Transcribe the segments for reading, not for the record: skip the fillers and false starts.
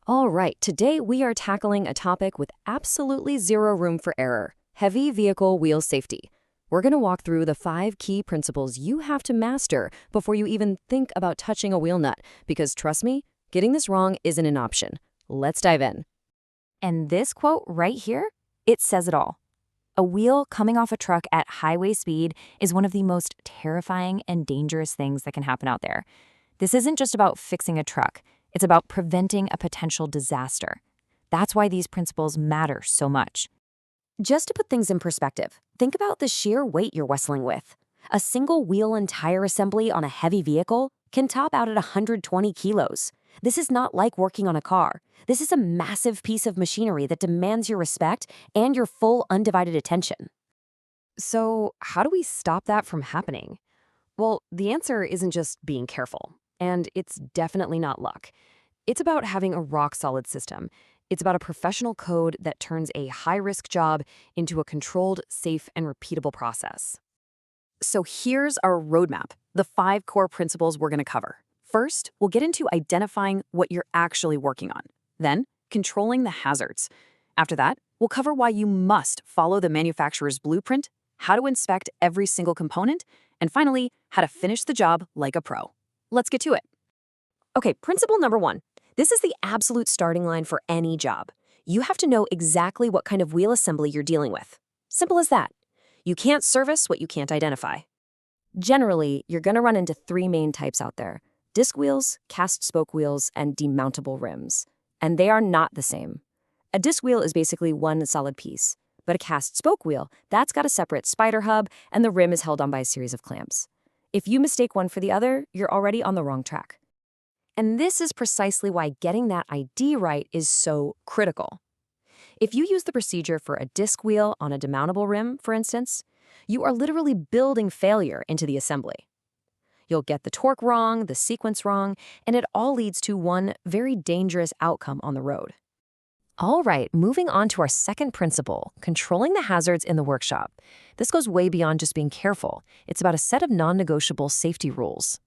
All right, today we are tackling a topic with absolutely zero room for error: heavy vehicle wheel safety. We're going to walk through the 5 key principles you have to master before you even think about touching a wheel nut, because trust me, getting this wrong isn't an option. Let's dive in. And this quote right here, it says it all. A wheel coming off a truck at highway speed is one of the most terrifying and dangerous things that can happen out there. This isn't just about fixing a truck, it's about preventing a potential disaster. That's why these principles matter so much. Just to put things in perspective, think about the sheer weight you're wrestling with. A single wheel and tire assembly on a heavy vehicle can top out at 120 kilos. This is not like working on a car. This is a massive piece of machinery that demands your respect and your full undivided attention. So, how do we stop that from happening? Well, the answer isn't just being careful, and it's definitely not luck. It's about having a rock-solid system. It's about a professional code that turns a high-risk job into a controlled, safe, and repeatable process. So here's our roadmap, the 5 core principles we're going to cover. First, we'll get into identifying what you're actually working on. Then, controlling the hazards. After that, we'll cover why you must follow the manufacturer's blueprint, how to inspect every single component, and finally, how to finish the job like a pro. Let's get to it. Okay, principle number 1. This is the absolute starting line for any job. You have to know exactly what kind of wheel assembly you're dealing with. Simple as that. You can't service what you can't identify. Generally, you're going to run into 3 main types out there: disc wheels, cast spoke wheels, and demountable rims. And they are not the same. A disc wheel is basically one solid piece, but a cast spoke wheel, that's got a separate spider hub, and the rim is held on by a series of clamps. If you mistake one for the other, you're already on the wrong track. And this is precisely why getting that ID right is so critical. If you use the procedure for a disc wheel on a demountable rim, for instance, you are literally building failure into the assembly. You'll get the torque wrong, the sequence wrong, and it all leads to one very dangerous outcome on the road. All right, moving on to our second principle, controlling the hazards in the workshop. This goes way beyond just being careful. It's about a set of non-negotiable safety rules.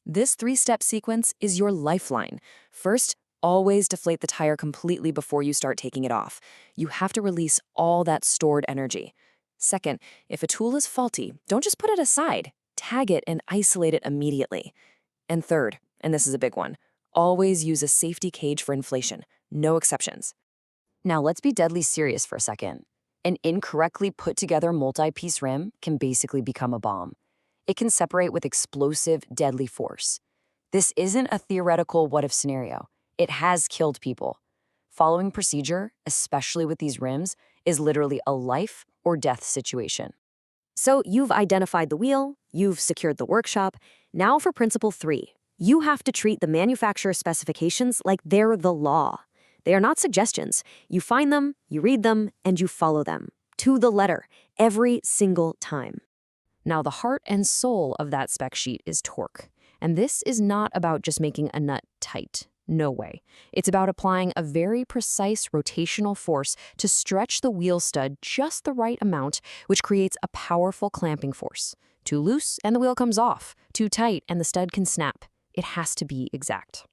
This 3-step sequence is your lifeline. First, always deflate the tire completely before you start taking it off. You have to release all that stored energy. Second, if a tool is faulty, don't just put it aside. Tag it and isolate it immediately. And third, and this is a big one, always use a safety cage for inflation. No exceptions. Now let's be deadly serious for a second. An incorrectly put together multi-piece rim can basically become a bomb. It can separate with explosive, deadly force. This isn't a theoretical what-if scenario. It has killed people. Following procedure, especially with these rims, is literally a life or death situation. So you've identified the wheel, you've secured the workshop. Now for principle 3. You have to treat the manufacturer specifications like they're the law. They are not suggestions. You find them, you read them, and you follow them. To the letter, every single time. Now, the heart and soul of that spec sheet is torque. And this is not about just making a nut tight. No way. It's about applying a very precise rotational force to stretch the wheel stud just the right amount, which creates a powerful clamping force. Too loose, and the wheel comes off. Too tight, and the stud can snap. It has to be exact.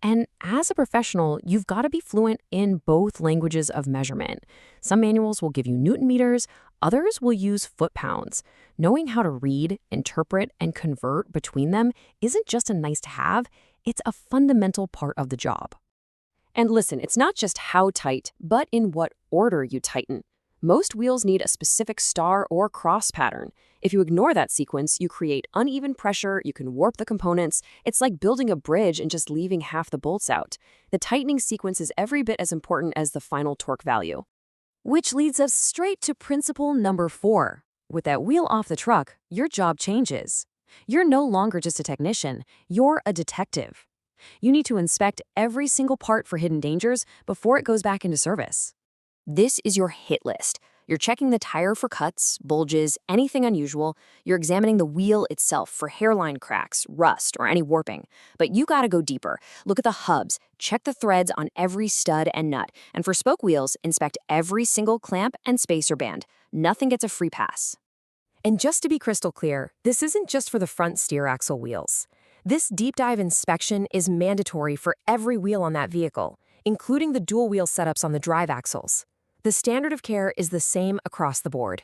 And as a professional, you've got to be fluent in both languages of measurement. Some manuals will give you Newton meters, others will use foot-pounds. Knowing how to read, interpret, and convert between them isn't just a nice-to-have, it's a fundamental part of the job. And listen, it's not just how tight, but in what order you tighten. Most wheels need a specific star or cross pattern. If you ignore that sequence, you create uneven pressure, you can warp the components. It's like building a bridge and just leaving half the bolts out. The tightening sequence is every bit as important as the final torque value. Which leads us straight to principle number 4. With that wheel off the truck, your job changes. You're no longer just a technician, you're a detective. You need to inspect every single part for hidden dangers before it goes back into service. This is your hit list. You're checking the tire for cuts, bulges, anything unusual. You're examining the wheel itself for hairline cracks, rust, or any warping. But you gotta go deeper. Look at the hubs, check the threads on every stud and nut. And for spoke wheels, inspect every single clamp and spacer band. Nothing gets a free pass. And just to be crystal clear, this isn't just for the front steer axle wheels. This deep dive inspection is mandatory for every wheel on that vehicle. including the dual-wheel setups on the drive axles. The standard of care is the same across the board.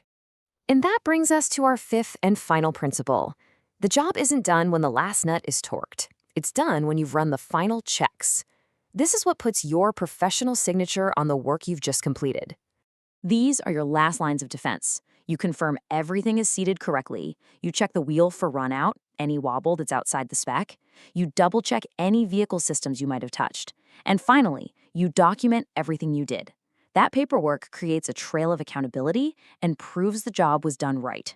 And that brings us to our fifth and final principle. The job isn't done when the last nut is torqued. It's done when you've run the final checks. This is what puts your professional signature on the work you've just completed. These are your last lines of defense. You confirm everything is seated correctly. You check the wheel for runout, any wobble that's outside the spec. You double-check any vehicle systems you might have touched. And finally, you document everything you did. That paperwork creates a trail of accountability and proves the job was done right.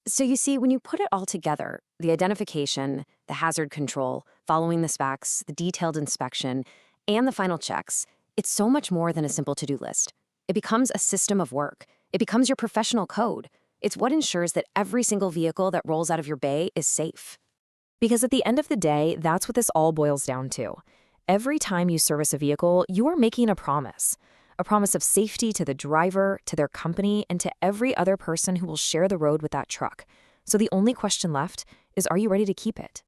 So you see, when you put it all together, the identification, the hazard control, following the specs, the detailed inspection, and the final checks, it's so much more than a simple to-do list. It becomes a system of work. It becomes your professional code. It's what ensures that every single vehicle that rolls out of your bay is safe. Because at the end of the day, that's what this all boils down to. Every time you service a vehicle, you are making a promise of safety to the driver, to their company, and to every other person who will share the road with that truck. So the only question left is, are you ready to keep it?